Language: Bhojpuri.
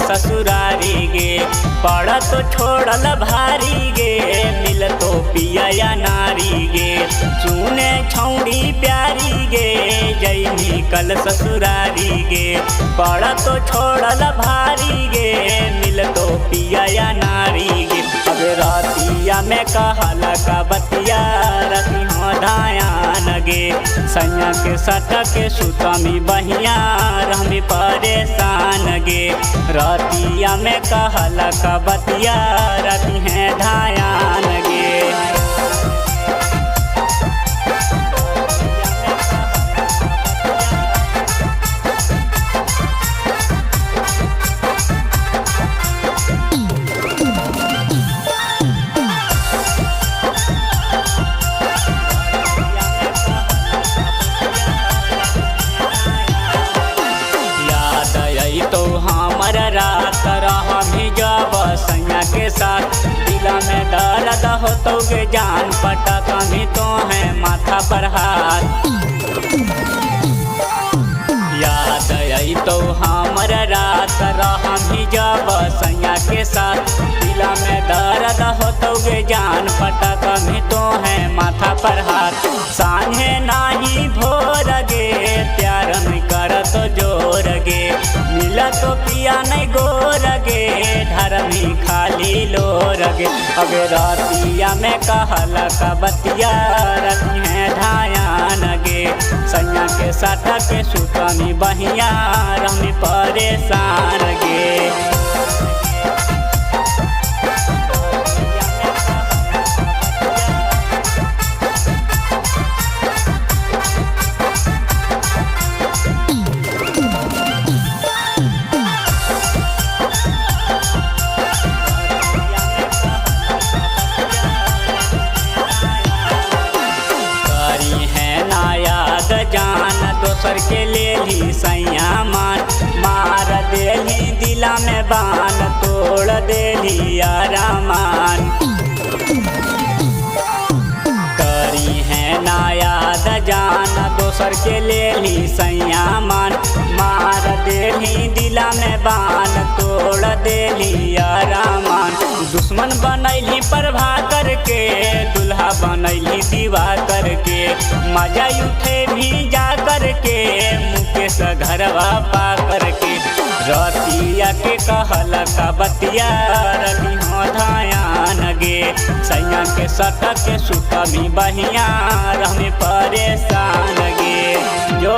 ससुरारी गे। पड़ तो छोड़ल भारी गे, मिल तो पिया या नारी गे। सुने छौड़ी प्यारी गे, जैनी कल ससुरारी गे। पड़ तो छोड़ल भारी गे, मिल तो पिया या नारी गे। अब रातिया में कहला का बतिया रखी हो धायान गे। सैया के सट के सुतमी बहिया रहमी परेशान गे। रातिया में कहला का बतिया रखी है धायान गे। तो हमर रात रहमी जब सैया के साथ। दिला में दर्द हो तो गे जान पटक भी तो है माथा पर हाथ। याद आई तो हमर रात रहमी जब सैया के साथ। दिला में दर्द हो तो गे जान पटक भी तो है माथा पर हाथ। सांझे नाही भोर गे, प्यार नहीं कर तो जोर गे। मिला तो पिया नहीं गोर गे, धरमी खाली लोर गे। अब रातिया में कहला का बतिया रखी है धायान गे। सैया के साथ के सुतमी बहिया रहमी परेशान गे। जान दोसर के ले ली सैया मान। मार देली दिला में बान, तोड़ देली आरामान। करी है नायाद जान दोसर के ले ली सैया मान। मार देली दिला में बान, तोड़ देली आरामान। दुश्मन बनैली प्रभा करके, दुल्हा बनैली दीवा करके। मजा उठे भी जा करके, मुकेश घरवा पा करके। रतिया के कहला का बतिया रखी हो धायान गे। सैया के सट के सुतमी बहिया रहमी परेशान गे। जो